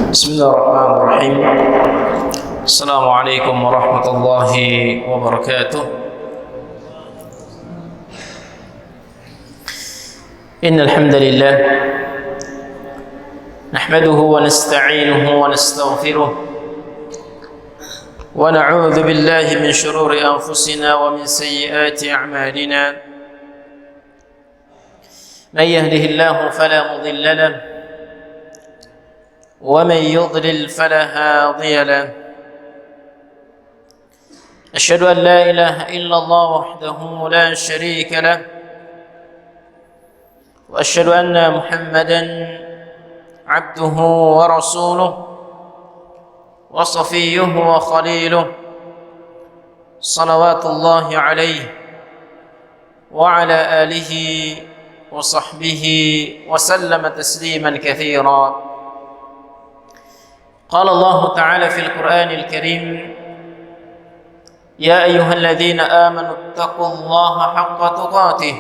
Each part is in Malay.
بسم الله الرحمن الرحيم. السلام عليكم ورحمة الله وبركاته. إن الحمد لله نحمده ونستعينه ونستغفره ونعوذ بالله من شرور أنفسنا ومن سيئات أعمالنا. من يهده الله فلا مضل له ومن يضلل فلا هادي له. أشهد أن لا إله إلا الله وحده لا شريك له، وأشهد أن محمدا عبده ورسوله وصفيه وخليله صلوات الله عليه وعلى آله وصحبه وسلم تسليما كثيرا. قال الله تعالى في القرآن الكريم: يا أيها الذين آمنوا اتقوا الله حق تقاته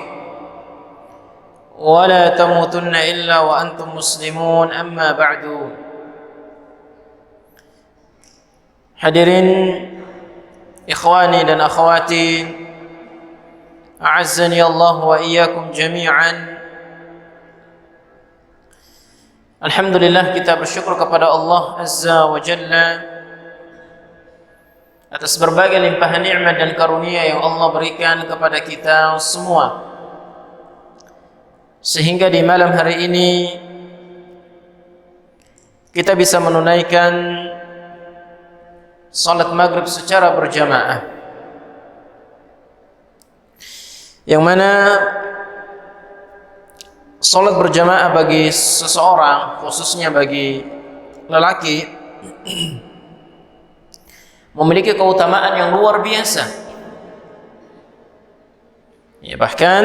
ولا تموتن إلا وأنتم مسلمون. أما بعد. Hadirin ikhwani dan akhwati, a'azzani Allah wa iyyakum jami'an. Alhamdulillah, kita bersyukur kepada Allah Azza wa Jalla atas berbagai limpahan nikmat dan karunia yang Allah berikan kepada kita semua, sehingga di malam hari ini kita bisa menunaikan salat maghrib secara berjamaah, yang mana salat berjamaah bagi seseorang, khususnya bagi lelaki, memiliki keutamaan yang luar biasa. Ya, bahkan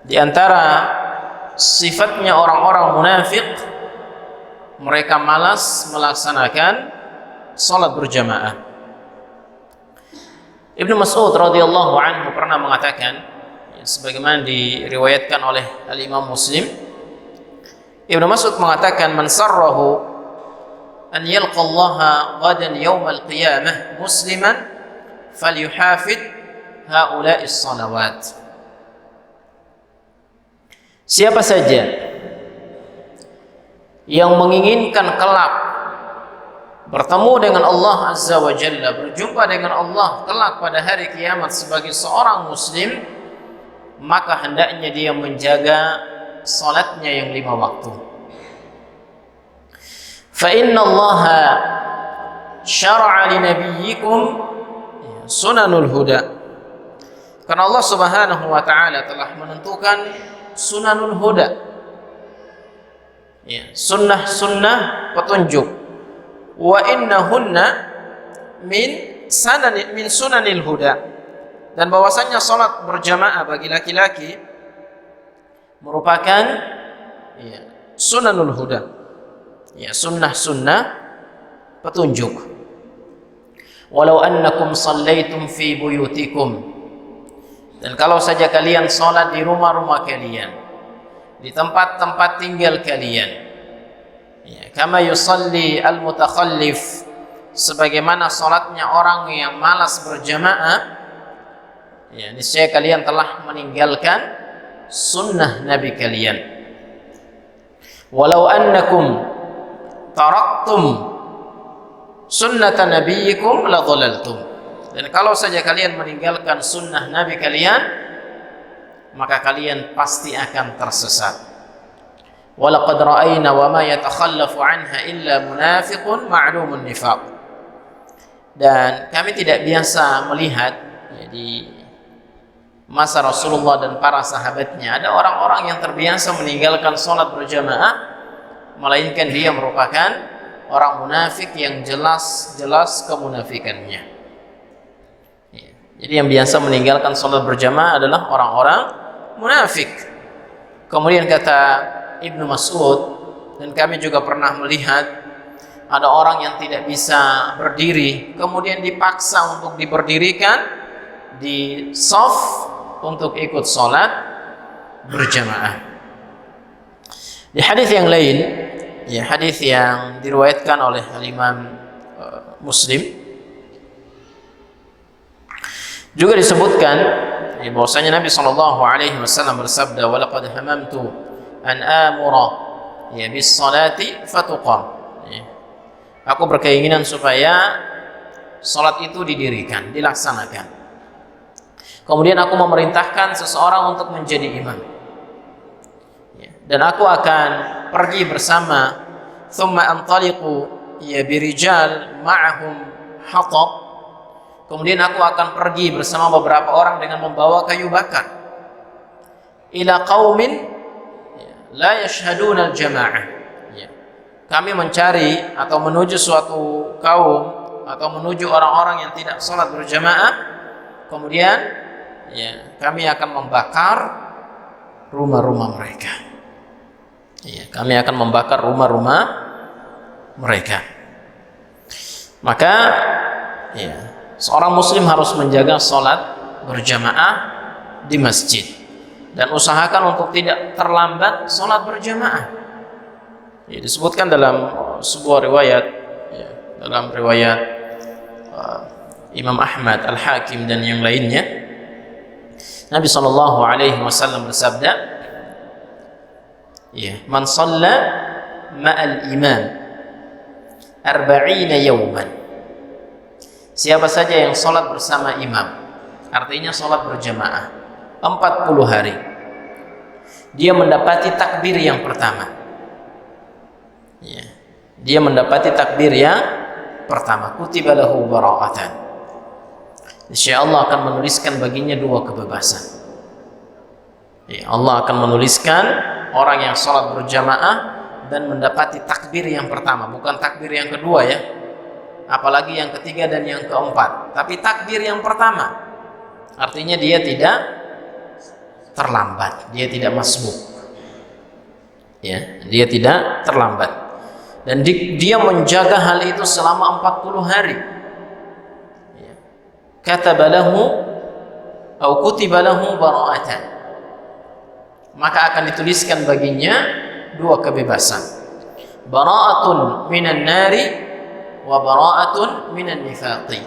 di antara sifatnya orang-orang munafik, mereka malas melaksanakan salat berjamaah. Ibnu Mas'ud radhiyallahu anhu pernah mengatakan, sebagaimana diriwayatkan oleh Al-Imam Muslim, Ibnu Mas'ud mengatakan, man sarrahu an yalqa Allah ghadan yawmal qiyamah musliman falyuhafid haula'i salawat. Siapa saja yang menginginkan kelak bertemu dengan Allah Azza wa Jalla, berjumpa dengan Allah kelak pada hari kiamat sebagai seorang muslim, maka hendaknya dia menjaga salatnya yang 5 waktu. Fa inna Allah syara'a li nabiyyikum sunanul huda. Karena Allah Subhanahu wa taala telah menentukan sunanul huda. Ya, sunnah-sunnah petunjuk. Wa innahunna min sunanil huda. Dan bahwasanya salat berjamaah bagi laki-laki merupakan sunanul huda, sunnah-sunnah petunjuk. Walau annakum sallaitum fi buyutikum, dan kalau saja kalian salat di rumah-rumah kalian, di tempat-tempat tinggal kalian, kama yusalli al-mutakhallif, sebagaimana salatnya orang yang malas berjamaah, niscaya kalian telah meninggalkan sunnah Nabi kalian. Walau annakum taraktum sunnata nabiyyikum la dhalaltum, dan kalau saja kalian meninggalkan sunnah Nabi kalian, maka kalian pasti akan tersesat. Walaqad ra'ayna wa ma yatakhallafu anha illa munafiqun ma'lumun nifaq. Dan kami tidak biasa melihat di masa Rasulullah dan para sahabatnya ada orang-orang yang terbiasa meninggalkan salat berjamaah, melainkan dia merupakan orang munafik yang jelas-jelas kemunafikannya. Jadi yang biasa meninggalkan salat berjamaah adalah orang-orang munafik. Kemudian kata Ibnu Mas'ud, dan kami juga pernah melihat ada orang yang tidak bisa berdiri, kemudian dipaksa untuk diberdirikan di shaf untuk ikut salat berjamaah. Di hadis yang lain ya hadis yang diriwayatkan oleh Imam Muslim juga disebutkan bahwasanya Nabi sallallahu alaihi wasallam bersabda, "Wa laqad hamamtu an amura ya bis salati fatuqam." Aku berkeinginan supaya salat itu didirikan, dilaksanakan. Kemudian aku memerintahkan seseorang untuk menjadi imam. Dan aku akan pergi bersama, thumma antaliqu ya birijal ma'ahum hatab. Kemudian aku akan pergi bersama beberapa orang dengan membawa kayu bakar. Ila qaumin la yashhaduna al-jama'ah. Kami mencari atau menuju suatu kaum atau menuju orang-orang yang tidak salat berjamaah. Kemudian kami akan membakar rumah-rumah mereka. Kami akan membakar rumah-rumah mereka. Maka seorang muslim harus menjaga salat berjamaah di masjid dan usahakan untuk tidak terlambat salat berjamaah. Disebutkan dalam sebuah riwayat, dalam riwayat Imam Ahmad, Al-Hakim dan yang lainnya, Nabi sallallahu alaihi wasallam bersabda, "Man shalla ma'al imam 40 yawman." Siapa saja yang salat bersama imam, artinya salat berjamaah 40 hari, dia mendapati takbir yang pertama. Dia mendapati takbir yang pertama, kutiba lahu bara'atan. Insyaallah akan menuliskan baginya 2 kebebasan. Allah akan menuliskan orang yang salat berjamaah dan mendapati takbir yang pertama, bukan takbir yang kedua ya, apalagi yang ketiga dan yang keempat, tapi takbir yang pertama. Artinya dia tidak terlambat, dia tidak masbuk. Dia tidak terlambat. Dan dia menjaga hal itu selama 40 hari. Kataba lahu atau kutiba lahu bara'atan. Maka akan dituliskan baginya 2 kebebasan. Bara'atun minan nari wa bara'atun minan nifaqi.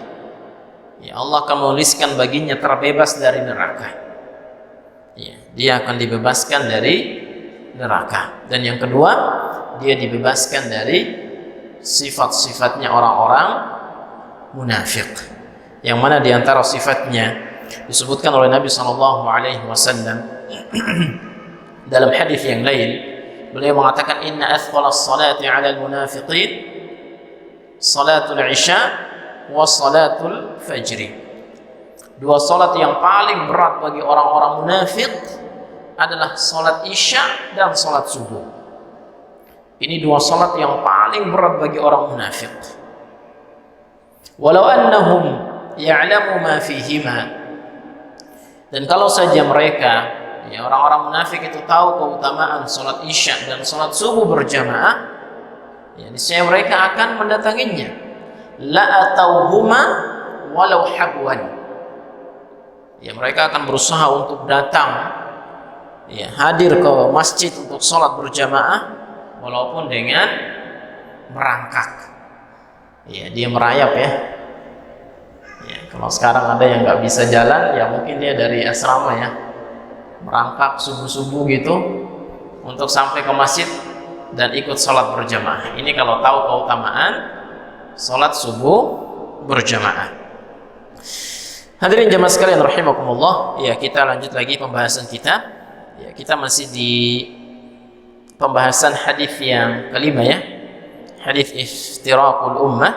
Allah akan menuliskan baginya terbebas dari neraka. Dia akan dibebaskan dari neraka. Dan yang kedua, dia dibebaskan dari sifat-sifatnya orang-orang munafik, yang mana diantara sifatnya disebutkan oleh Nabi sallallahu alaihi wasallam dalam hadis yang lain. Beliau mengatakan, "Inna athqala as-salati 'ala al-munafiqin salatul isya wa salatul fajr." 2 salat yang paling berat bagi orang-orang munafik adalah salat isya dan salat subuh. Ini 2 salat yang paling berat bagi orang munafik. Walau annahum ya'lamu ma fihima. Dan kalau saja mereka, orang-orang munafik itu tahu keutamaan salat isya dan salat subuh berjamaah, niscaya mereka akan mendatanginya. La atauhuma walau habwan. Mereka akan berusaha untuk datang, hadir ke masjid untuk salat berjamaah, walaupun dengan merangkak. Dia merayap ya. Kalau sekarang ada yang nggak bisa jalan, ya mungkin dia dari asrama ya, merangkak subuh-subuh gitu untuk sampai ke masjid dan ikut sholat berjamaah. Ini kalau tahu keutamaan sholat subuh berjamaah. Hadirin jamaah sekalian rahimakumullah, kita lanjut lagi pembahasan kita. Kita masih di pembahasan hadis yang kelima ya, hadis iftiraqul ummah.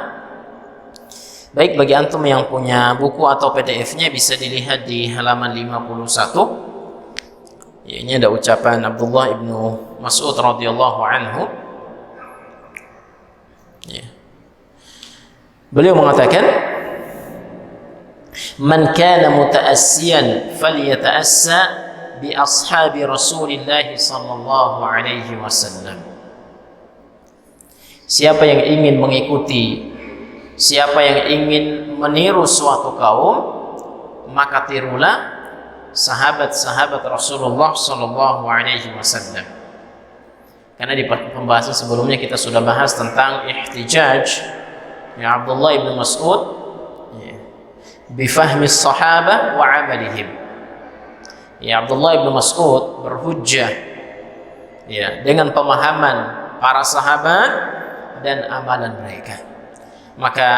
Baik, bagi antum yang punya buku atau PDF-nya bisa dilihat di halaman 51. Ini ada ucapan Abdullah ibnu Mas'ud radhiyallahu anhu. Beliau mengatakan, "Man kana muta'assiyan falyata'assa bi ashabi Rasulillah sallallahu alaihi wasallam." Siapa yang ingin mengikuti, siapa yang ingin meniru suatu kaum, maka tirulah sahabat-sahabat Rasulullah sallallahu alaihi wasallam. Karena di pembahasan sebelumnya kita sudah bahas tentang ihtijaj ya Abdullah ibn Mas'ud ya, bifahmi sahabah wa amalihim. Ya Abdullah ibn Mas'ud berhujjah ya dengan pemahaman para sahabat dan amalan mereka. Maka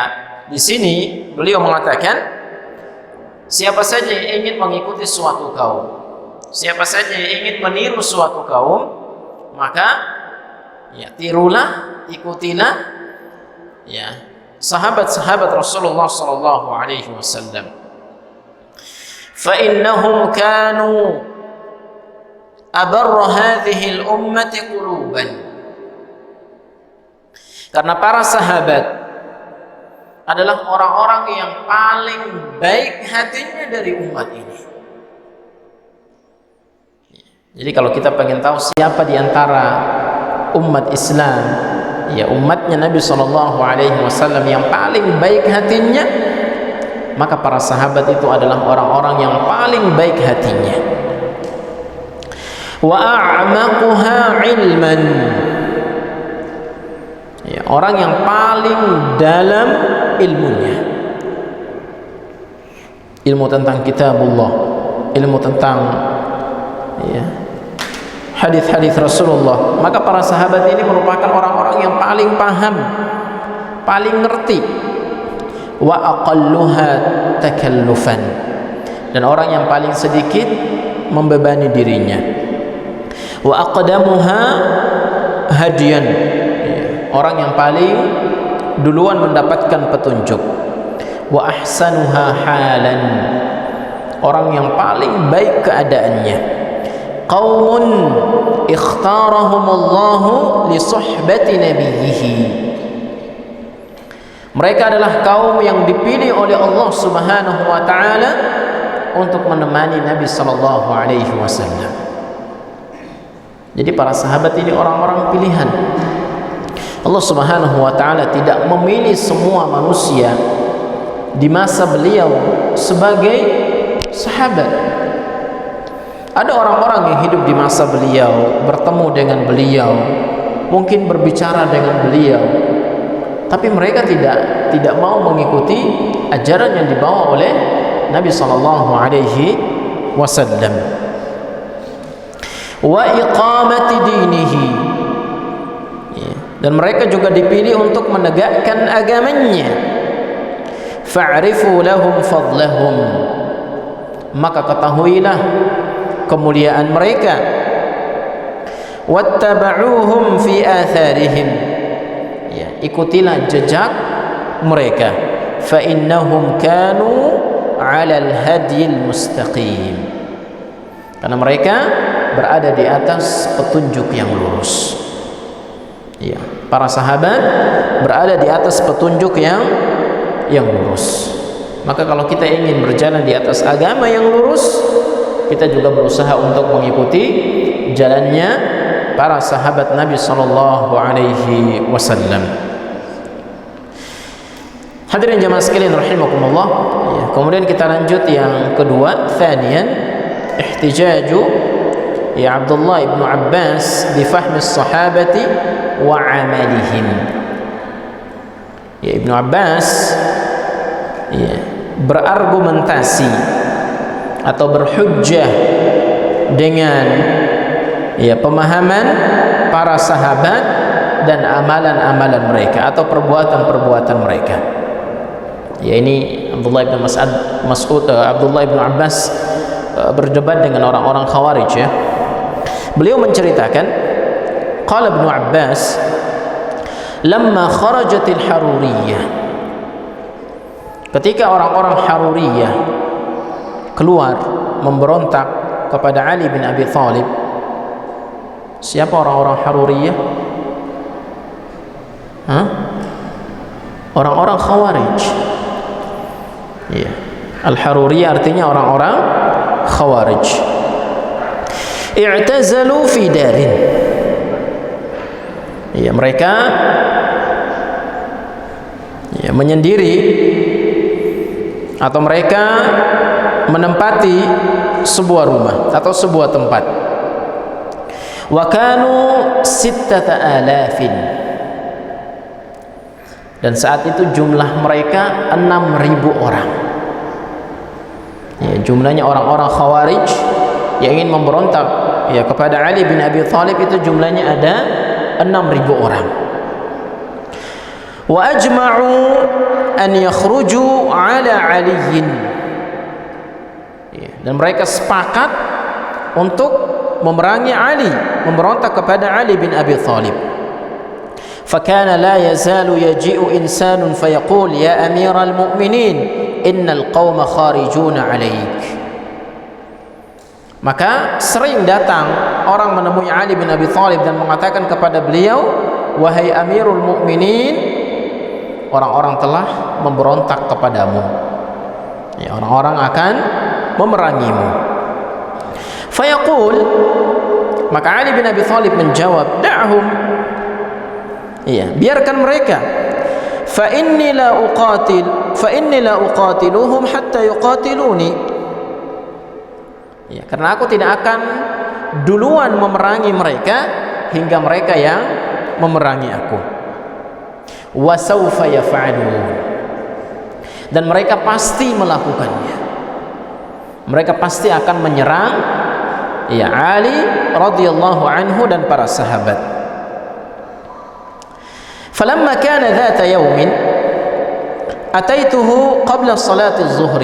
di sini beliau mengatakan, siapa saja yang ingin mengikuti suatu kaum, siapa saja yang ingin meniru suatu kaum, maka ya tirulah, ikutilah ya sahabat-sahabat Rasulullah sallallahu alaihi wasallam. Fa innahum kanu abarra hadhihi al-ummati quluban. Karena para sahabat adalah orang-orang yang paling baik hatinya dari umat ini. Jadi kalau kita pengen tahu siapa di antara umat Islam, ya umatnya Nabi SAW yang paling baik hatinya, maka para sahabat itu adalah orang-orang yang paling baik hatinya. Wa a'maquha ilman, ya, orang yang paling dalam ilmunya, ilmu tentang kitabullah, ilmu tentang ya hadis-hadis Rasulullah. Maka para sahabat ini merupakan orang-orang yang paling paham, paling ngerti. Wa aqalluha takallufan, dan orang yang paling sedikit membebani dirinya. Wa aqdamuha hadiyan, orang yang paling duluan mendapatkan petunjuk. Wa ahsanuha halan, orang yang paling baik keadaannya. Qaumun ikhtarahumullahu li suhbati nabiyhi, mereka adalah kaum yang dipilih oleh Allah Subhanahu wa taala untuk menemani Nabi sallallahu alaihi wasallam. Jadi para sahabat ini orang-orang pilihan. Allah Subhanahu wa taala tidak memilih semua manusia di masa beliau sebagai sahabat. Ada orang-orang yang hidup di masa beliau, bertemu dengan beliau, mungkin berbicara dengan beliau, tapi mereka tidak mau mengikuti ajaran yang dibawa oleh Nabi sallallahu alaihi wasallam. Wa iqamati dinihi, dan mereka juga dipilih untuk menegakkan agamanya. Fa'rifu lahum fadlahum, maka ketahuilah kemuliaan mereka. Wattaba'uhum fi atharihim, ya, ikutilah jejak mereka. Fa innahum kanu 'alal hadiyil mustaqim, karena mereka berada di atas petunjuk yang lurus. Ya, para sahabat berada di atas petunjuk yang lurus. Maka kalau kita ingin berjalan di atas agama yang lurus, kita juga berusaha untuk mengikuti jalannya para sahabat Nabi sallallahu alaihi wasallam. Hadirin jamaah sekalian rahimakumullah, ya, kemudian kita lanjut yang kedua, thaniyan ihtijaju ya Abdullah ibn Abbas bi fahmi sahabati wa amalihim. Ya, Ibnu Abbas ya berargumentasi atau berhujjah dengan ya pemahaman para sahabat dan amalan-amalan mereka atau perbuatan-perbuatan mereka. Ya, ini Abdullah bin Abdullah bin Abbas berdebat dengan orang-orang Khawarij ya. Beliau menceritakan, qala Ibnu Abbas, lamma kharajatil Haruriyah, ketika orang-orang Haruriyah keluar memberontak kepada Ali bin Abi Thalib. Siapa orang-orang Haruriyah? Orang-orang Khawarij. Ya. Al-Haruriyah artinya orang-orang Khawarij. I'tazalu fi darin. Ya, mereka ya menyendiri atau mereka menempati sebuah rumah atau sebuah tempat. Wa kanu 6,000. Dan saat itu jumlah mereka 6.000 orang. Ya, jumlahnya orang-orang Khawarij yang ingin memberontak ya kepada Ali bin Abi Thalib itu jumlahnya ada 6.000 orang. Wa ajma'u an yakhruju ala aliyin. Ya, dan mereka sepakat untuk memerangi Ali, memberontak kepada Ali bin Abi Thalib. فكان لا يزال يجيء إنسان فيقول يا أمير المؤمنين إن القوم خارجون عليك. Maka sering datang orang menemui Ali bin Abi Thalib dan mengatakan kepada beliau, wahai Amirul Mukminin, orang-orang telah memberontak kepadamu. Ya, orang-orang akan memerangimu. Fayaqul, maka Ali bin Abi Thalib menjawab, da'hum. Iya, biarkan mereka. Fa inni la uqatiluhum hatta yuqatiluni. Ya, karena aku tidak akan duluan memerangi mereka hingga mereka yang memerangi aku. Wa sawfa yaf'alun. Dan mereka pasti melakukannya. Mereka pasti akan menyerang ya Ali radhiyallahu anhu dan para sahabat. فلما كان ذات يوم أتيته قبل صلاة الظهر.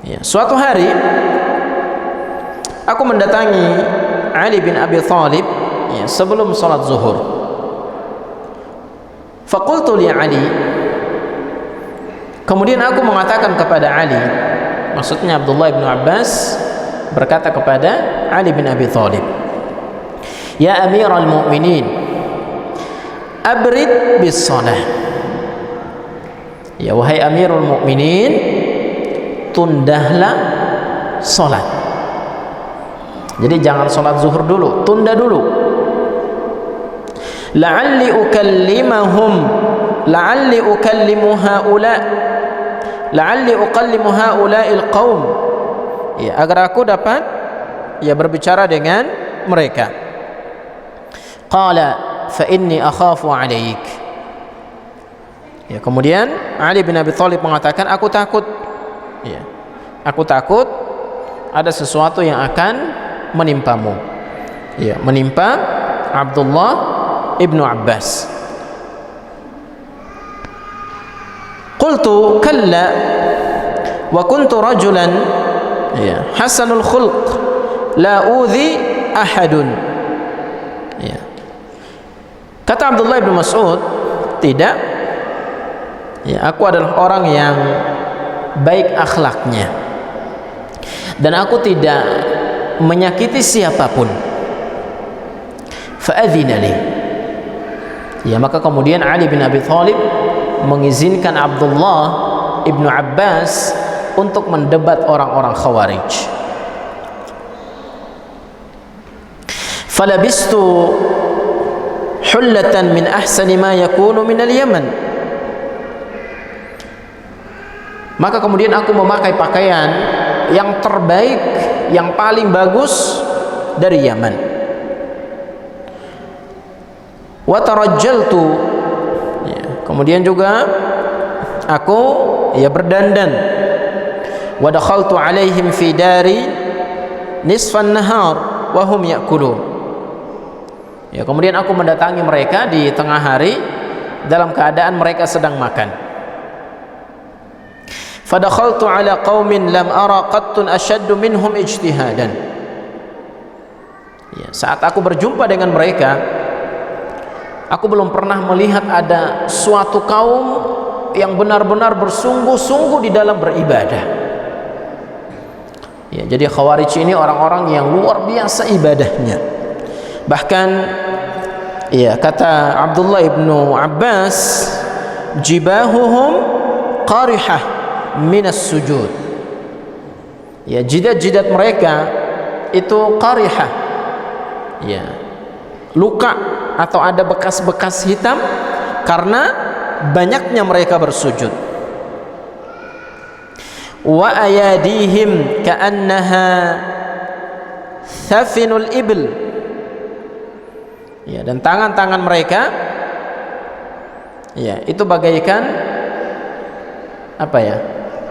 Ya, suatu hari aku mendatangi Ali bin Abi Thalib ya, sebelum salat zuhur. Faqultu li Ali, kemudian aku mengatakan kepada Ali, maksudnya Abdullah bin Abbas berkata kepada Ali bin Abi Thalib, ya Amiral Mu'minin, abrid bis salah. Ya wahai Amirul Mukminin, tundahlah salat. Jadi jangan salat zuhur dulu, tunda dulu. La'alli ukallimu haula'il qaum. Ya, agar aku dapat ya berbicara dengan mereka. Qala fa inni akhafu alaik. Ya, kemudian Ali bin Abi Thalib mengatakan, aku takut. Ya, aku takut ada sesuatu yang akan menimpamu. Ya, menimpa Abdullah ibnu Abbas. Qultu kalla wa kuntu rajulan ya hasanul khulq la udhi ahadun. Ya. Kata Abdullah bin Mas'ud, tidak. Ya, aku adalah orang yang baik akhlaknya dan aku tidak menyakiti siapapun. Fa'adhina li. Ya, maka kemudian Ali bin Abi Thalib mengizinkan Abdullah ibnu Abbas untuk mendebat orang-orang Khawarij. Falabistu hullatan min ahsani ma yakunu min al-Yaman. Maka kemudian aku memakai pakaian yang terbaik, yang paling bagus dari Yaman. Wa tarajjaltu. Ya, kemudian juga aku ya berdandan. Wa dakhaltu alaihim fi dari nisfan nahar wa hum ya'kulun. Ya, kemudian aku mendatangi mereka di tengah hari dalam keadaan mereka sedang makan. Fadakhaltu ala qaumin lam ara qattun ashaddu minhum ijtihadan. Ya, saat aku berjumpa dengan mereka, aku belum pernah melihat ada suatu kaum yang benar-benar bersungguh-sungguh di dalam beribadah. Ya, jadi Khawarij ini orang-orang yang luar biasa ibadahnya. Bahkan ya, kata Abdullah ibnu Abbas, jibahuhum qarihah minas sujud. Ya, jidat-jidat mereka itu qarihah. Ya, luka atau ada bekas-bekas hitam karena banyaknya mereka bersujud. Wa ayadihim ka'annaha thafinul ibil. Ya, dan tangan-tangan mereka ya itu bagaikan apa ya?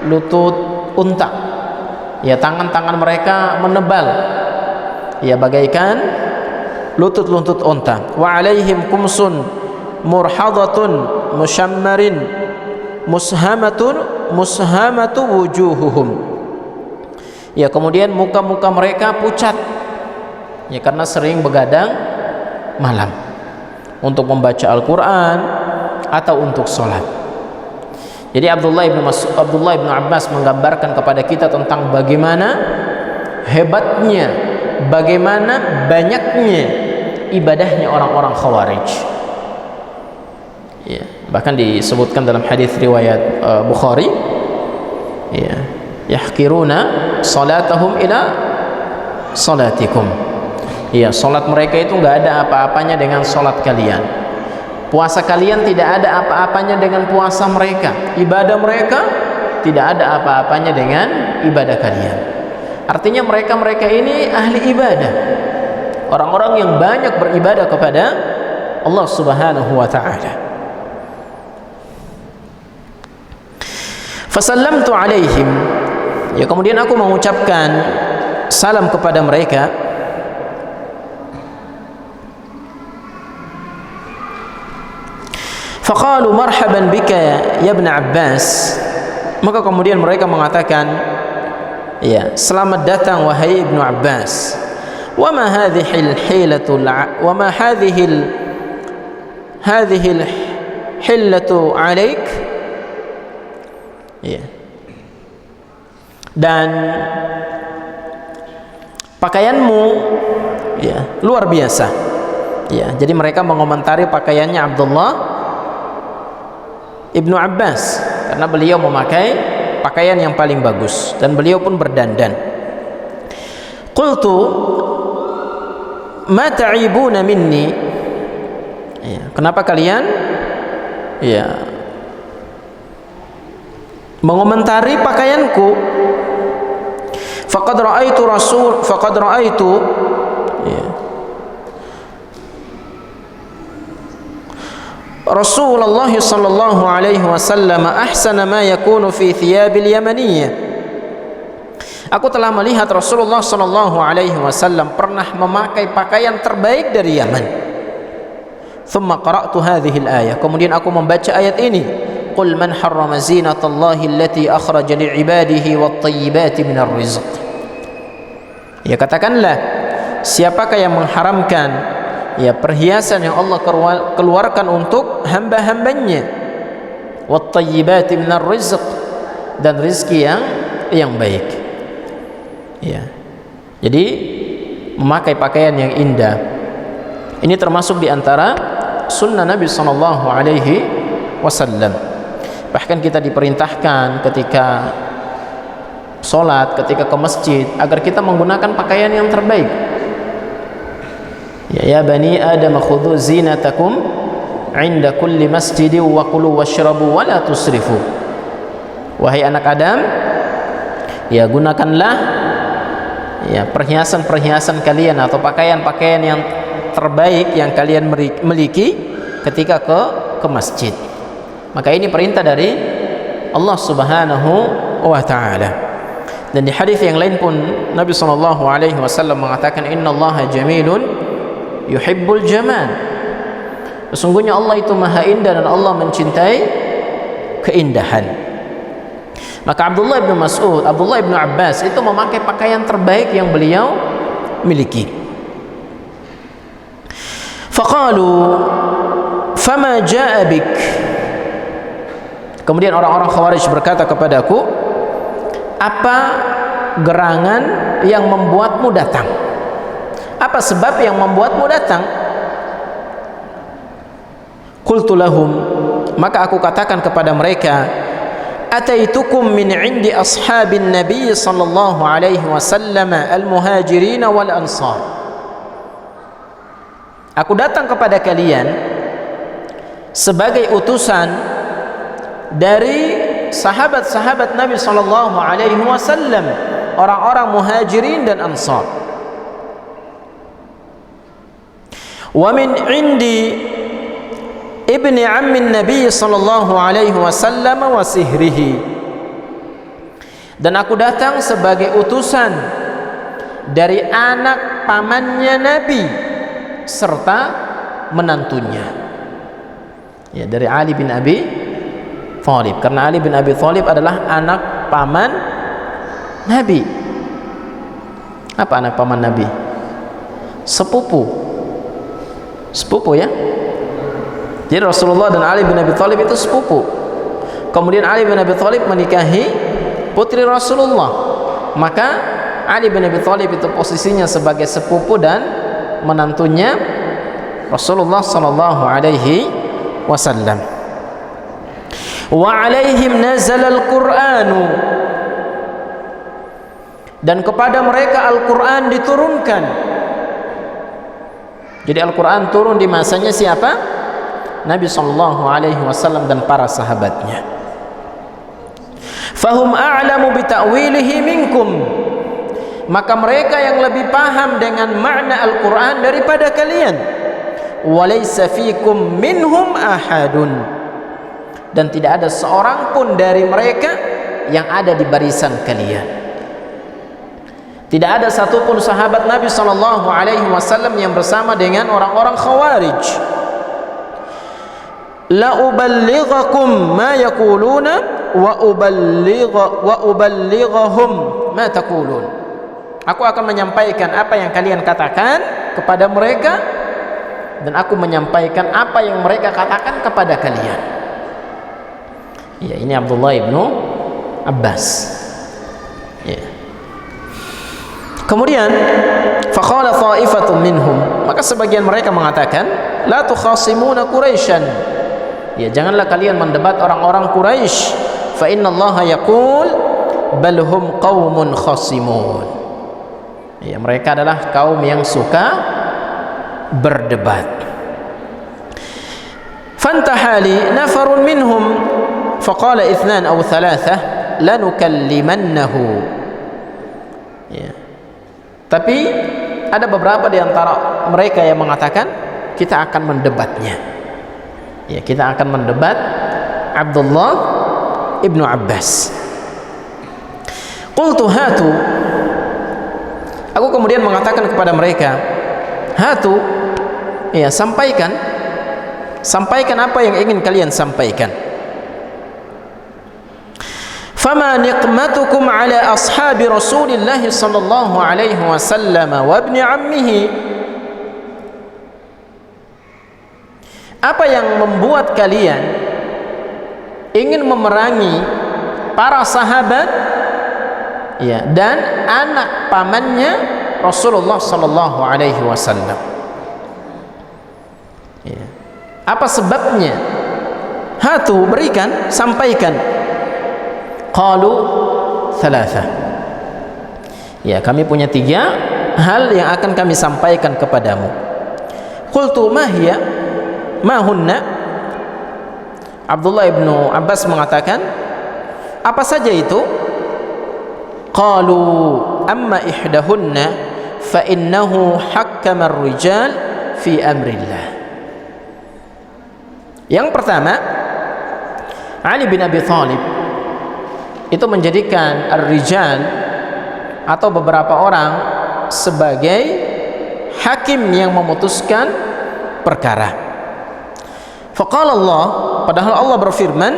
Lutut unta. Ya, tangan-tangan mereka menebal. Ya, bagaikan lutut-lutut unta. Wa alaihim kumsun murhadatun musyammarin mushamatu wujuhuhum. Ya, kemudian muka-muka mereka pucat. Ya, karena sering begadang malam untuk membaca Al-Qur'an atau untuk sholat. Jadi Abdullah ibn Abbas menggambarkan kepada kita tentang bagaimana hebatnya, bagaimana banyaknya ibadahnya orang-orang Khawarij. Ya, bahkan disebutkan dalam hadis riwayat Bukhari, ya, yahqiruna salatahum ila salatikum. Ya, salat mereka itu enggak ada apa-apanya dengan salat kalian. Puasa kalian tidak ada apa-apanya dengan puasa mereka. Ibadah mereka tidak ada apa-apanya dengan ibadah kalian. Artinya mereka ini ahli ibadah, orang-orang yang banyak beribadah kepada Allah Subhanahu wa ta'ala. Fasallamtu alaihim. Ya, kemudian aku mengucapkan salam kepada mereka. Faqalu marhaban bika ya Ibn Abbas. Maka kemudian mereka mengatakan, ya, selamat datang wahai Ibnu Abbas. Wa ma hadhihi al-hilatu wa ma hadhihi al-hilatu alaik. Ya. Dan pakaianmu ya luar biasa. Ya, jadi mereka mengomentari pakaiannya Abdullah Ibnu Abbas karena beliau memakai pakaian yang paling bagus dan beliau pun berdandan. Qultu ma ta'ibuna minni. Ya, kenapa kalian ya mengomentari pakaianku? Faqad ra'aitu ya, Rasulullah sallallahu alaihi wasallam ahsana ma yakunu fi thiyabil yamaniyah. Aku telah melihat Rasulullah sallallahu alaihi wasallam pernah memakai pakaian terbaik dari Yaman. Thumma qara'tu hadhihi al-ayah. Kemudian aku membaca ayat ini. Qul man harrama zinatallahi allati akhraja li'ibadihi wat-tayyibati minar rizq. Ya, katakanlah, siapakah yang mengharamkan ya perhiasan yang Allah keluarkan untuk hamba-hambanya, wat-tayyibati minar rizq, dan rezeki yang baik. Ya. Jadi memakai pakaian yang indah ini termasuk di antara sunnah Nabi sallallahu alaihi wasallam. Bahkan kita diperintahkan ketika sholat, ketika ke masjid, agar kita menggunakan pakaian yang terbaik. Ya bani Adam khudhu zinatakum 'inda kulli masjidin wa kulu washrabu wa la tusrifu. Wahai anak Adam, ya gunakanlah ya perhiasan-perhiasan kalian atau pakaian-pakaian yang terbaik yang kalian miliki ketika ke masjid. Maka ini perintah dari Allah Subhanahu wa ta'ala. Dan di hadis yang lain pun Nabi sallallahu alaihi wasallam mengatakan, innallaha jamilun yuhibbul jamal. Sesungguhnya Allah itu maha indah dan Allah mencintai keindahan. Maka Abdullah ibn Abbas itu memakai pakaian terbaik yang beliau miliki. Faqalu fama jaa bik. Kemudian orang-orang Khawarij berkata kepadaku, apa gerangan yang membuatmu datang? Apa sebab yang membuatmu datang? Qultu lahum, maka aku katakan kepada mereka, ataitukum min indi ashabin nabi sallallahu alaihi wasallam al-muhajirin wal ansar. Aku datang kepada kalian sebagai utusan dari sahabat-sahabat Nabi sallallahu alaihi wasallam, orang-orang muhajirin dan ansar. Wa min indi ibni ammin Nabi sallallahu alaihi wasallam wa sihrihi. Dan aku datang sebagai utusan dari anak pamannya Nabi serta menantunya. Ya, dari Ali bin Abi Thalib, karena Ali bin Abi Thalib adalah anak paman Nabi. Apa anak paman Nabi? Sepupu ya. Jadi Rasulullah dan Ali bin Abi Thalib itu sepupu. Kemudian Ali bin Abi Thalib menikahi putri Rasulullah, maka Ali bin Abi Thalib itu posisinya sebagai sepupu dan menantunya Rasulullah sallallahu alaihi wasallam. Wa alaihim nazala al-Qur'anu, dan kepada mereka Al-Qur'an diturunkan. Jadi Al-Quran turun di masanya siapa? Nabi sallallahu alaihi wasallam dan para sahabatnya. Fahum a'lamu bita'wilihi minkum, maka mereka yang lebih paham dengan makna Al-Quran daripada kalian. Walaysa fikum minhum ahadun, dan tidak ada seorang pun dari mereka yang ada di barisan kalian. Tidak ada satupun sahabat Nabi sallallahu alaihi wasallam yang bersama dengan orang-orang Khawarij. La uballighakum ma yaquluna wa uballighahum ma taqulun. Aku akan menyampaikan apa yang kalian katakan kepada mereka, dan aku menyampaikan apa yang mereka katakan kepada kalian. Ya, ini Abdullah ibnu Abbas. Ya. Kemudian faqala ta'ifatun minhum, maka sebagian mereka mengatakan, la tukhasimuna Quraisyan, ya janganlah kalian mendebat orang-orang Quraisy, fa innallaha yaqul bal hum qaumun khasimun. Ya, mereka adalah kaum yang suka berdebat. Fantahali nafarun minhum faqala ithnan aw thalathah lanukallimannahu. Ya. Tapi ada beberapa di antara mereka yang mengatakan kita akan mendebatnya. Ya, kita akan mendebat Abdullah ibnu Abbas. Qultu hatu, aku kemudian mengatakan kepada mereka, hatu, ya sampaikan apa yang ingin kalian sampaikan. Fama niqmatukum ala ashabi Rasulillah sallallahu alaihi wasallam wa ibni ammihi, apa yang membuat kalian ingin memerangi para sahabat, ya, dan anak pamannya Rasulullah sallallahu alaihi wasallam? Ya. Apa sebabnya? Hatu, berikan, sampaikan. Qalu thalatha, ya kami punya 3 hal yang akan kami sampaikan kepadamu. Qultu ma hiya ma hunna, Abdullah ibnu Abbas mengatakan, apa saja itu? Qalu amma ihdahunna fa innahu hakkama ar-rijal fi amrillah. Yang pertama, Ali bin Abi Thalib itu menjadikan ar-rijal atau beberapa orang sebagai hakim yang memutuskan perkara. Faqala Allah, padahal Allah berfirman,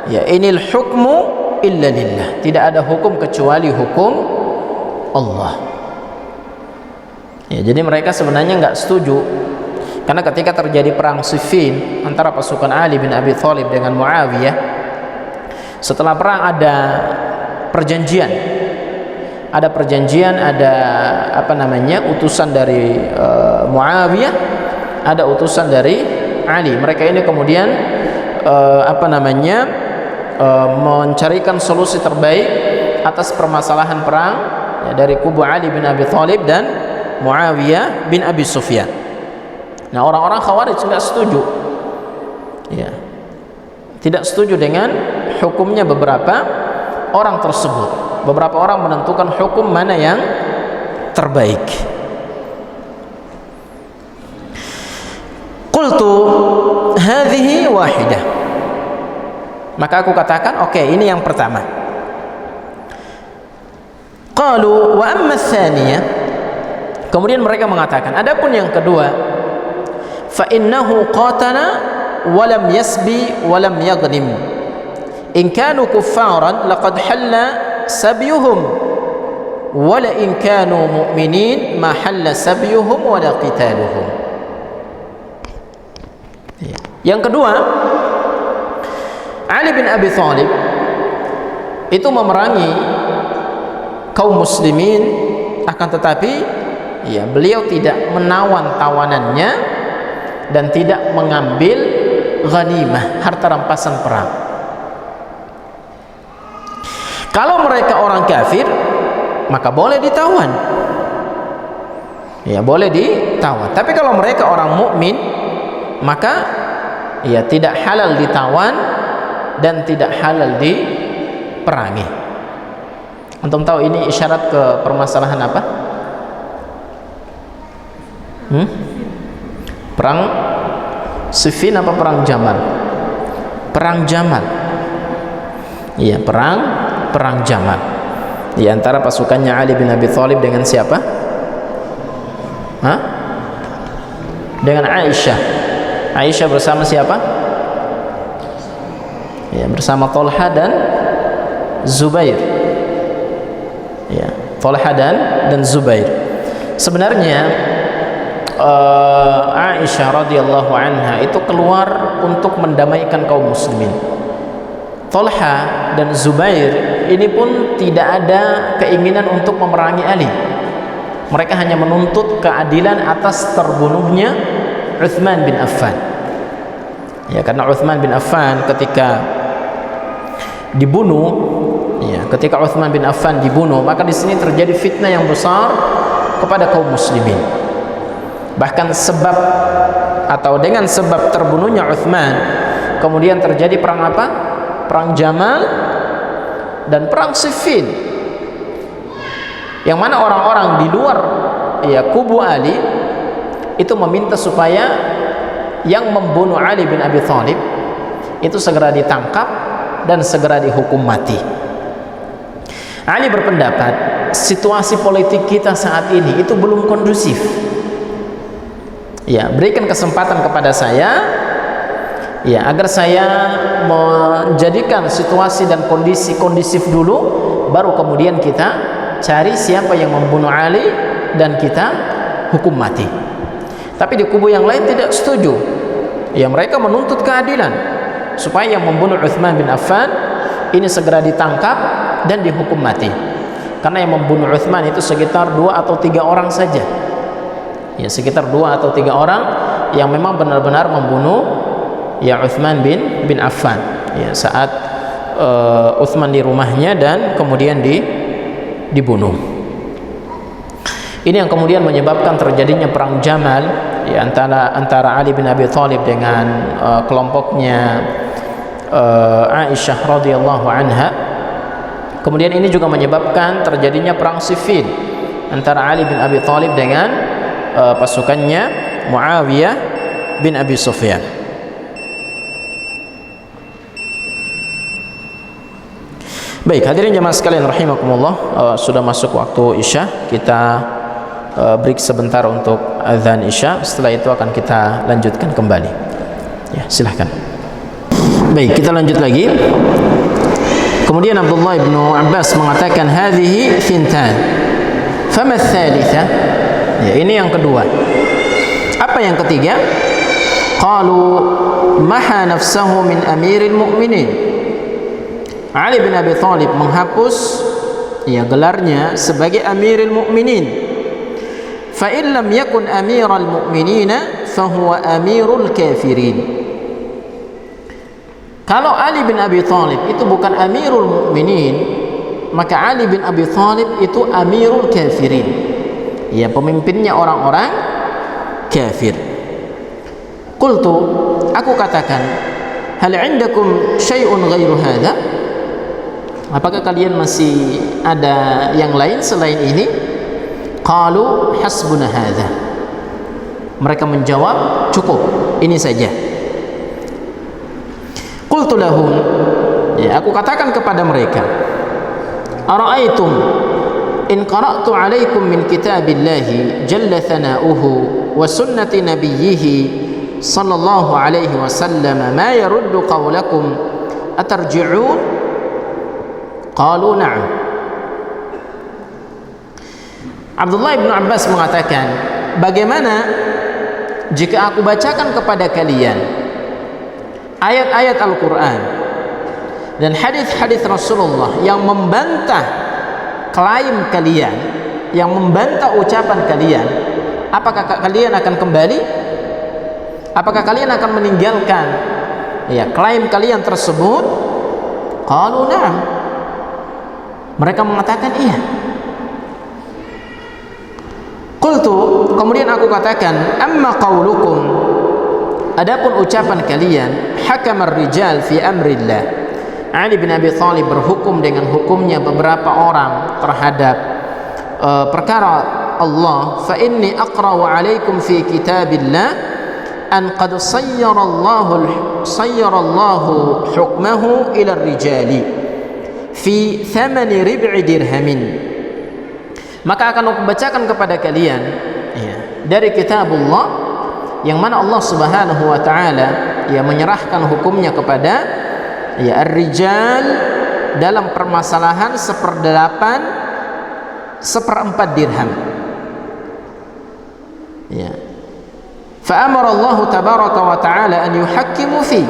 ya inil hukmu illa lillah, tidak ada hukum kecuali hukum Allah. Ya, jadi mereka sebenarnya nggak setuju, karena ketika terjadi perang Siffin antara pasukan Ali bin Abi Thalib dengan Muawiyah, setelah perang ada perjanjian, ada utusan dari Muawiyah, ada utusan dari Ali. Mereka ini kemudian mencarikan solusi terbaik atas permasalahan perang, ya, dari kubu Ali bin Abi Thalib dan Muawiyah bin Abi Sufyan. Nah, orang-orang Khawarij tidak setuju, ya, tidak setuju dengan hukumnya beberapa orang tersebut. Beberapa orang menentukan hukum mana yang terbaik. hadhihi wahidah. Maka aku katakan, oke, ini yang pertama. Qalu wa amma tsaniyah. Kemudian mereka mengatakan, adapun yang kedua, fa innahu qatala wa lam yasbi wa lam yaghnim. In kanu kuffaran laqad halla sabyuhum wa la in kanu mu'minin ma halla sabyuhum wa la qitaluhum. Yang kedua, Ali bin Abi Thalib itu memerangi kaum muslimin, akan tetapi ya, beliau tidak menawan tawanannya dan tidak mengambil ghanimah, harta rampasan perang. Kalau mereka orang kafir, maka boleh ditawan. Ya, boleh ditawan. Tapi kalau mereka orang mukmin, maka ya tidak halal ditawan dan tidak halal diperangi. Antum tahu ini isyarat ke permasalahan apa? Perang Siffin apa perang Jamal? Perang Jamal. Iya, perang Jamal. Di antara pasukannya Ali bin Abi Thalib dengan siapa? Dengan Aisyah. Aisyah bersama siapa? Ya, bersama Thalha dan Zubair. Ya, Thalha dan Zubair. Sebenarnya Aisyah radhiyallahu anha itu keluar untuk mendamaikan kaum muslimin. Thalha dan Zubair ini pun tidak ada keinginan untuk memerangi Ali. Mereka hanya menuntut keadilan atas terbunuhnya Utsman bin Affan. Ya, karena Utsman bin Affan ketika dibunuh, ya, ketika Utsman bin Affan dibunuh, maka di sini terjadi fitnah yang besar kepada kaum muslimin. Bahkan sebab atau dengan sebab terbunuhnya Utsman, kemudian terjadi perang apa? Perang Jamal dan perang Siffin. Yang mana orang-orang di luar ya kubu Ali itu meminta supaya yang membunuh Ali bin Abi Thalib itu segera ditangkap dan segera dihukum mati. Ali berpendapat situasi politik kita saat ini itu belum kondusif. Ya, berikan kesempatan kepada saya, ya, agar saya menjadikan situasi dan kondisi kondisif dulu, baru kemudian kita cari siapa yang membunuh Ali dan kita hukum mati. Tapi di kubu yang lain tidak setuju. Ya, mereka menuntut keadilan supaya yang membunuh Utsman bin Affan ini segera ditangkap dan dihukum mati. Karena yang membunuh Utsman itu sekitar 2 atau 3 orang saja. Ya, sekitar 2 atau 3 orang yang memang benar-benar membunuh ya Utsman bin Affan. Ya, saat Utsman di rumahnya dan kemudian dibunuh. Ini yang kemudian menyebabkan terjadinya perang Jamal ya, antara Ali bin Abi Thalib dengan kelompoknya Aisyah radhiyallahu anha. Kemudian ini juga menyebabkan terjadinya perang Siffin antara Ali bin Abi Thalib dengan pasukannya Muawiyah bin Abi Sufyan. Baik, hadirin jemaah sekalian rahimakumullah, sudah masuk waktu Isya. Kita break sebentar untuk azan Isya. Setelah itu akan kita lanjutkan kembali. Ya, silahkan. Baik, kita lanjut lagi. Kemudian Abdullah bin Abbas mengatakan hadhihi thintan. Fama tsalitsa? Ya, ini yang kedua. Apa yang ketiga? Qalu maha nafsahu min amiril mu'minin. Ali bin Abi Thalib menghapus ya gelarnya sebagai Amirul Mukminin. Fa in lam yakun Amiral Mukminina fa huwa Amirul Kafirin. Kalau Ali bin Abi Thalib itu bukan Amirul Mukminin, maka Ali bin Abi Thalib itu Amirul Kafirin. Ya, pemimpinnya orang-orang kafir. Qultu, aku katakan, hal indakum syai'un ghairu hadza? Apakah kalian masih ada yang lain selain ini? Qalu hasbuna hadza. Mereka menjawab, cukup, ini saja. qultu lahum, ya, aku katakan kepada mereka, ara'aitum in qara'tu alaikum min kitabillahi jalla thana'uhu wa sunnati nabiyyihi sallallahu alaihi wasallam ma yaruddu qawlakum atarji'un? Qalu na'am. Abdullah bin Abbas mengatakan, bagaimana jika aku bacakan kepada kalian ayat-ayat Al-Quran dan hadis-hadis Rasulullah yang membantah klaim kalian, yang membantah ucapan kalian, apakah kalian akan kembali? Apakah kalian akan meninggalkan, ya, klaim kalian tersebut? Qalu na'am. Mereka mengatakan iya. Qultu, kemudian aku katakan, amma qaulukum, adapun ucapan kalian, hakamar rijal fi amrillah, Ali bin Abi Thalib berhukum dengan hukumnya beberapa orang terhadap perkara Allah, fa inni aqra'u alaikum fi kitabillah an qad sayyara Allahu hukmahu ila rijali fi thamani rib'i dirhamin. Maka akan aku bacakan kepada kalian, ya, dari kitabullah yang mana Allah Subhanahu wa taala, ya, menyerahkan hukumnya kepada, ya, ar-rijal dalam permasalahan 1/8 dirham. Ya. Fa amara Allah tabaraka wa taala an yuhakkimu fi.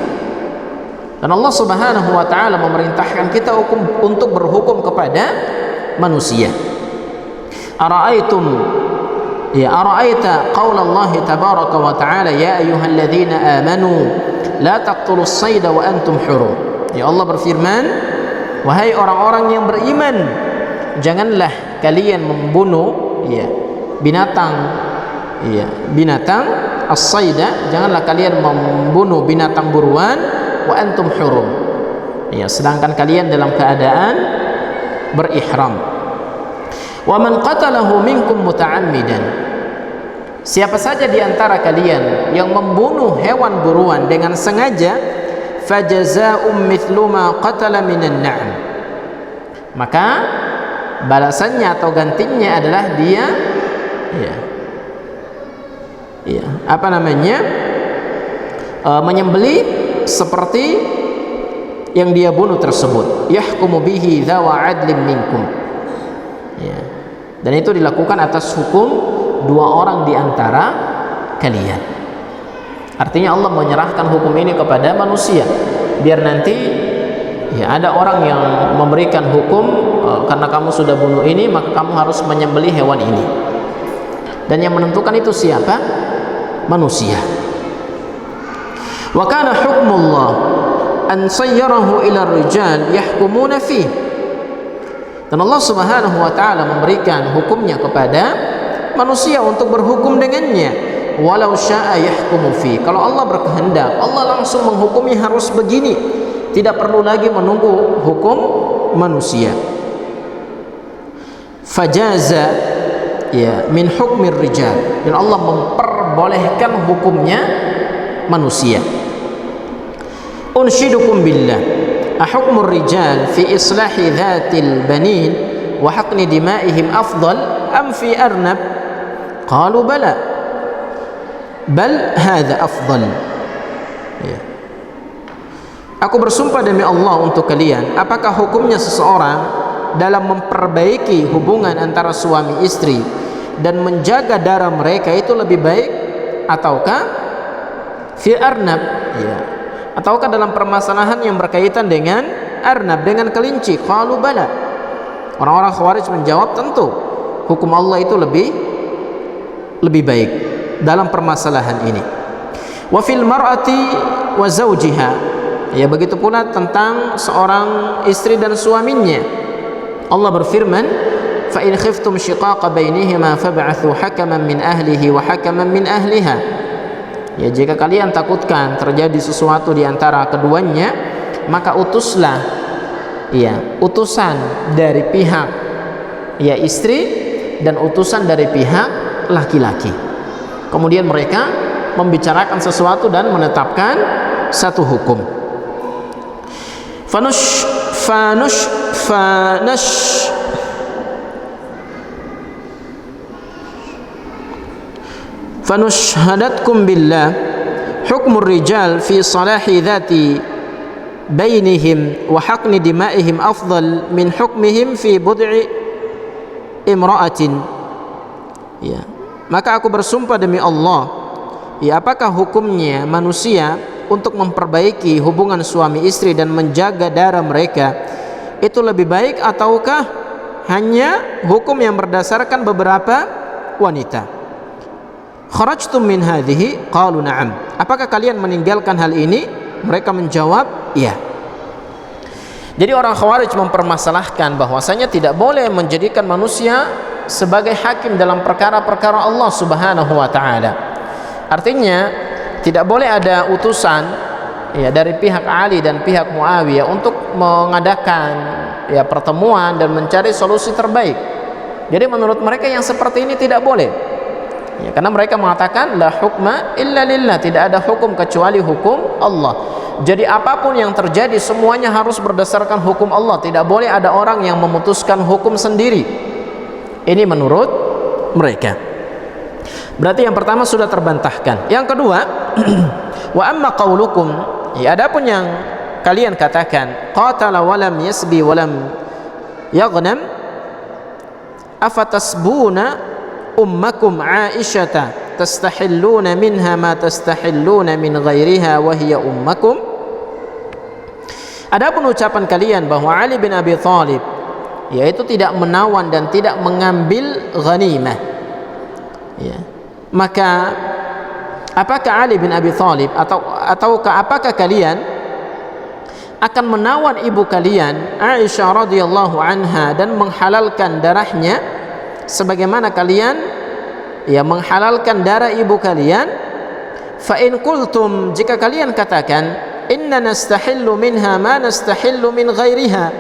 Dan Allah Subhanahu wa taala memerintahkan kita untuk berhukum kepada manusia. Ara'aitum, ya, ara'aita qaula Allah tabaraka wa ta'ala ya ayyuhalladzina amanu la taqtulus sayda wa antum hurum. Ya, Allah berfirman, wahai orang-orang yang beriman, janganlah kalian membunuh, ya, binatang, ya, binatang as-sayda, janganlah kalian membunuh binatang buruan, wa antum hurum, ya, sedangkan kalian dalam keadaan berihram. Wa man qatalahu minkum muta'ammidan, siapa saja di antara kalian yang membunuh hewan buruan dengan sengaja, fajazaa'um mithlu ma qatala minan na'am, maka balasannya atau gantinya adalah dia, ya, ya, apa namanya, menyembelih seperti yang dia bunuh tersebut. Yahkumu bihi dzawa 'adlin minkum, ya, dan itu dilakukan atas hukum 2 orang di antara kalian. Artinya Allah menyerahkan hukum ini kepada manusia, biar nanti, ya, ada orang yang memberikan hukum, karena kamu sudah bunuh ini maka kamu harus menyembelih hewan ini, dan yang menentukan itu siapa? Manusia. Wa kana hukmullah an sayyarahu ila rijal yahkumuna fihi. Dan Allah Subhanahu wa taala memberikan hukumnya kepada manusia untuk berhukum dengannya. Walau syaa yahkumu fi. Kalau Allah berkehendak, Allah langsung menghukumi harus begini, tidak perlu lagi menunggu hukum manusia. Fajaza, ya, min hukmir rijal, dan Allah memperbolehkan hukumnya manusia. Unshidukum billah, ahukmur rijal fi islahi dhatil banin wa haqni dima'ihim afdal am fi arnab? Qalu bala bal hadha afdal. Ya. Aku bersumpah demi Allah untuk kalian, apakah hukumnya seseorang dalam memperbaiki hubungan antara suami istri dan menjaga darah mereka itu lebih baik, ataukah fi arnab, ya, ataukah dalam permasalahan yang berkaitan dengan arnab, dengan kelinci? Qalu bala. Orang-orang Khawarij menjawab, tentu hukum Allah itu lebih baik dalam permasalahan ini. Wa fil mar'ati wa zawjiha, ya, begitu pula tentang seorang istri dan suaminya. Allah berfirman, fa in khiftum shiqaqa bainihima fab'athu hakaman min ahlihi wa hakaman min ahliha. Ya, jika kalian takutkan terjadi sesuatu di antara keduanya, maka utuslah, ya, utusan dari pihak, ya, istri dan utusan dari pihak laki-laki. Kemudian mereka membicarakan sesuatu dan menetapkan satu hukum. fanush fanush fanush fanushhadatkum billah hukmur rijal fi salahi dhati bainihim wa haqni dima'ihim afdal min hukmihim fi bud'i imra'atin. Ya, maka aku bersumpah demi Allah, ya, apakah hukumnya manusia untuk memperbaiki hubungan suami istri dan menjaga darah mereka itu lebih baik, ataukah hanya hukum yang berdasarkan beberapa wanita? Kharajtum min hadhihi? Qalu na'am. Apakah kalian meninggalkan hal ini? Mereka menjawab, iya. Jadi orang Khawarij mempermasalahkan bahwasanya tidak boleh menjadikan manusia sebagai hakim dalam perkara-perkara Allah Subhanahu wa taala. Artinya tidak boleh ada utusan, ya, dari pihak Ali dan pihak Muawiyah untuk mengadakan, ya, pertemuan dan mencari solusi terbaik. Jadi menurut mereka yang seperti ini tidak boleh. Ya, karena mereka mengatakan la hukma illa lillah, tidak ada hukum kecuali hukum Allah. Jadi apapun yang terjadi semuanya harus berdasarkan hukum Allah, tidak boleh ada orang yang memutuskan hukum sendiri. Ini menurut mereka. Berarti yang pertama sudah terbantahkan. Yang kedua, wa amma qaulukum, ya, adapun yang kalian katakan qatala walam yasbi walam yaghnam afatasbuna ummakum Aisyata tastahilluna minha ma tastahilluna min ghairiha wa hiya ummakum. Adapun ucapan kalian bahwa Ali bin Abi Thalib, yaitu tidak menawan dan tidak mengambil ghanimah, ya, maka apakah Ali bin Abi Thalib ataukah apakah kalian akan menawan ibu kalian Aisyah radhiyallahu anha dan menghalalkan darahnya sebagaimana kalian, ya, menghalalkan darah ibu kalian? Fa in qultum, jika kalian katakan inna nastahillu minha ma nastahillu min ghairiha,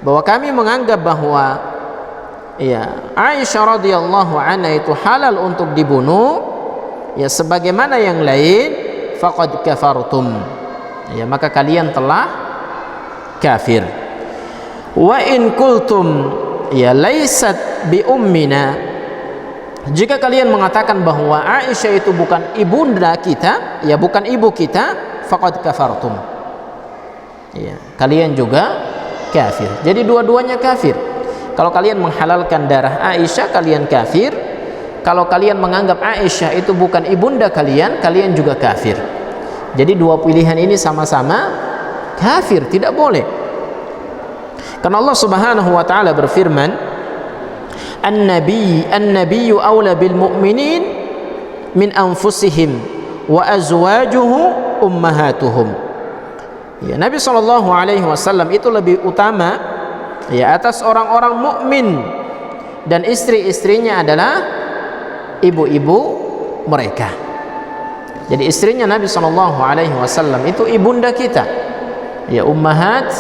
bahwa kami menganggap bahwa, ya, Aisyah radhiyallahu anha itu halal untuk dibunuh, ya, sebagaimana yang lain, faqad kafartum, ya, maka kalian telah kafir. Wa in qultum, ya, laisat bi ummina, jika kalian mengatakan bahwa Aisyah itu bukan ibunda kita, ya, bukan ibu kita, faqad kafartum, ya, kalian juga kafir. Jadi dua-duanya kafir. Kalau kalian menghalalkan darah Aisyah, kalian kafir. Kalau kalian menganggap Aisyah itu bukan ibunda kalian, kalian juga kafir. Jadi dua pilihan ini sama-sama kafir, tidak boleh. Karena Allah Subhanahu wa taala berfirman, An-nabiyyu awla bil mu'minin min anfusihim wa azwajuhu ummahatuhum. Ya, Nabi sallallahu alaihi wasallam itu lebih utama, ya, atas orang-orang mukmin, dan istri-istrinya adalah ibu-ibu mereka. Jadi istrinya Nabi sallallahu alaihi wasallam itu ibunda kita, ya, ummahat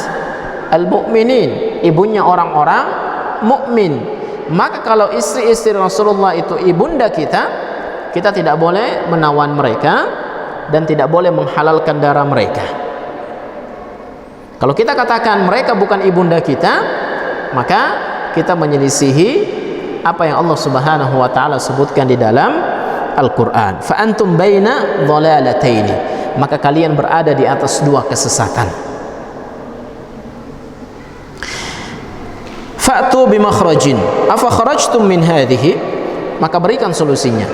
al-mu'minin, ibunya orang-orang mukmin. Maka kalau istri-istri Rasulullah itu ibunda kita, kita tidak boleh menawan mereka dan tidak boleh menghalalkan darah mereka. Kalau kita katakan mereka bukan ibunda kita, maka kita menyelisihi apa yang Allah Subhanahu wa taala sebutkan di dalam Al-Qur'an. Fa antum baina dhalalataini, maka kalian berada di atas dua kesesatan. Fa'tu bimakhrajin afa kharajtum min hadhihi, maka berikan solusinya.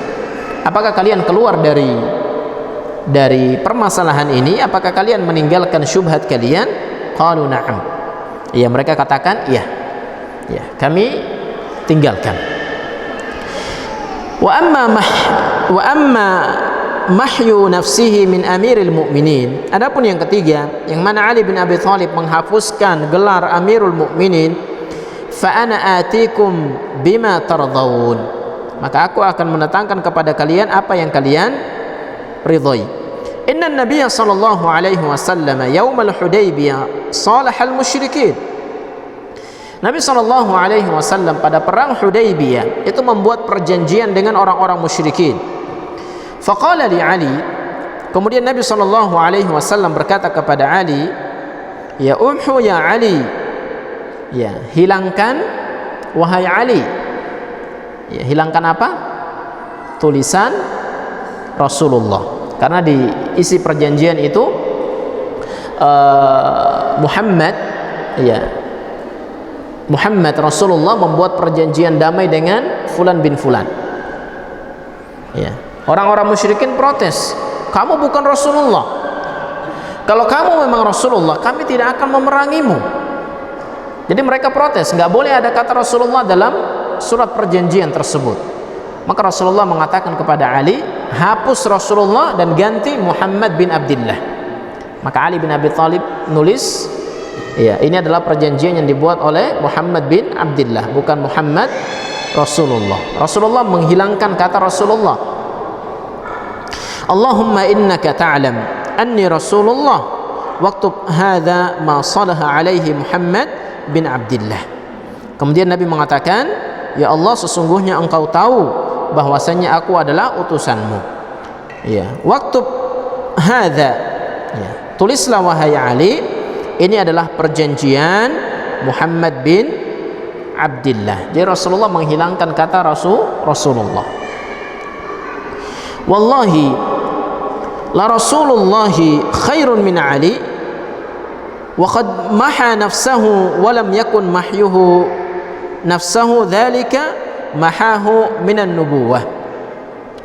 Apakah kalian keluar dari permasalahan ini? Apakah kalian meninggalkan syubhat kalian? Qalu na'am. Ya, mereka katakan iya. Ya, kami tinggalkan. Wa amma mahyu nafsihi min amiril mu'minin. Adapun yang ketiga, yang mana Ali bin Abi Thalib menghapuskan gelar Amirul Mukminin, fa ana atikum bima tardawun, maka aku akan mendatangkan kepada kalian apa yang kalian ridhai. Inna Nabiya sallallahu alaihi wasallam yaumal Hudaybiyah salahal musyrikin. Nabi sallallahu alaihi wasallam pada perang Hudaybiyah itu membuat perjanjian dengan orang-orang musyrikin. Faqala li Ali, kemudian Nabi sallallahu alaihi wasallam berkata kepada Ali, ya umhu ya Ali, ya hilangkan wahai Ali. Ya, hilangkan apa? Tulisan Rasulullah. Karena di isi perjanjian itu Muhammad, ya Muhammad Rasulullah membuat perjanjian damai dengan fulan bin fulan. Ya, orang-orang musyrikin protes, kamu bukan Rasulullah. Kalau kamu memang Rasulullah, kami tidak akan memerangimu. Jadi mereka protes, nggak boleh ada kata Rasulullah dalam surat perjanjian tersebut. Maka Rasulullah mengatakan kepada Ali, hapus Rasulullah dan ganti Muhammad bin Abdullah. Maka Ali bin Abi Thalib nulis, ya ini adalah perjanjian yang dibuat oleh Muhammad bin Abdullah, bukan Muhammad Rasulullah. Rasulullah menghilangkan kata Rasulullah. Allahumma innaka ta'lam anni Rasulullah waktub hadha ma salaha alaihi Muhammad bin Abdullah. Kemudian Nabi mengatakan, ya Allah, sesungguhnya engkau tahu bahwasanya aku adalah utusanmu. Ya, waktub hadha, ya, tulislah wahai Ali, ini adalah perjanjian Muhammad bin Abdullah. Jadi Rasulullah menghilangkan kata Rasulullah. Wallahi la Rasulullahi khairun min Ali wa qad maha nafsahu wa lam yakun mahyuhu nafsahu dzalika mahahu minan nubuwah.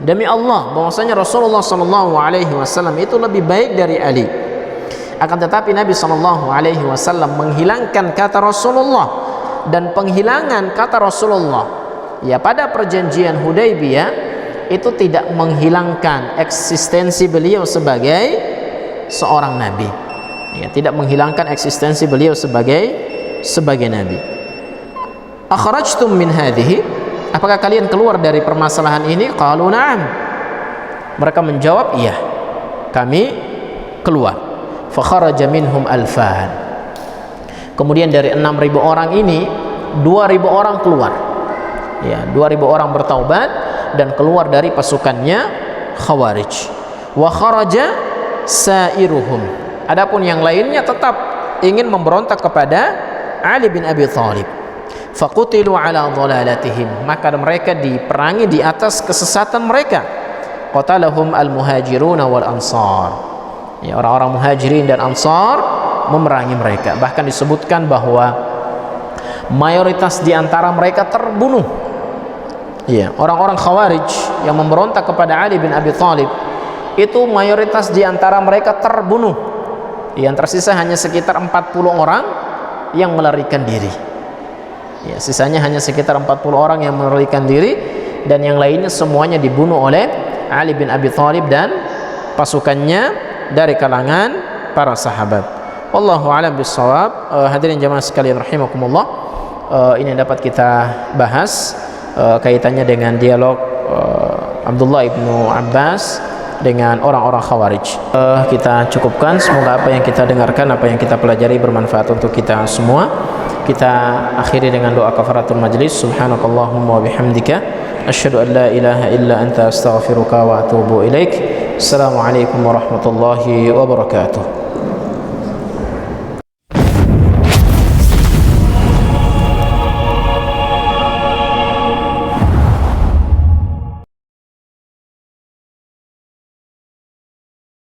Demi Allah bahwasanya Rasulullah sallallahu alaihi wasallam itu lebih baik dari Ali. Akan tetapi Nabi sallallahu alaihi wasallam menghilangkan kata Rasulullah, dan penghilangan kata Rasulullah ya pada perjanjian Hudaybiyah itu tidak menghilangkan eksistensi beliau sebagai seorang nabi. Ya, tidak menghilangkan eksistensi beliau sebagai nabi. Akhrajtum min hadhihi, apakah kalian keluar dari permasalahan ini? Qalu na'am. Mereka menjawab, iya, kami keluar. Fa kharaja minhum alfan. Kemudian dari 6.000 orang ini 2.000 orang keluar. Ya, 2.000 orang bertaubat dan keluar dari pasukannya Khawarij. Wa kharaja sairuhum. Adapun yang lainnya tetap ingin memberontak kepada Ali bin Abi Thalib. Faqutilu ala dhalalatihim, maka mereka diperangi di atas kesesatan mereka. Qatalahum al-muhajirun wal ansar. Ya, orang-orang muhajirin dan ansar memerangi mereka. Bahkan disebutkan bahwa mayoritas di antara mereka terbunuh. Ya, orang-orang Khawarij yang memberontak kepada Ali bin Abi Thalib itu mayoritas di antara mereka terbunuh. Yang tersisa hanya sekitar 40 orang yang melarikan diri. Ya, sisanya hanya sekitar 40 orang yang melarikan diri, dan yang lainnya semuanya dibunuh oleh Ali bin Abi Thalib dan pasukannya dari kalangan para sahabat. Wallahu a'lam bissawab. Hadirin jamaah sekalian rahimakumullah, ini yang dapat kita bahas kaitannya dengan dialog Abdullah ibnu Abbas dengan orang-orang Khawarij. Kita cukupkan. Semoga apa yang kita dengarkan, apa yang kita pelajari bermanfaat untuk kita semua. Kita akhiri dengan doa kafaratul majlis. Subhanakallahumma wa bihamdika asyhadu an la ilaha illa anta astaghfiruka wa atubu ilaik. Assalamualaikum warahmatullahi wabarakatuh.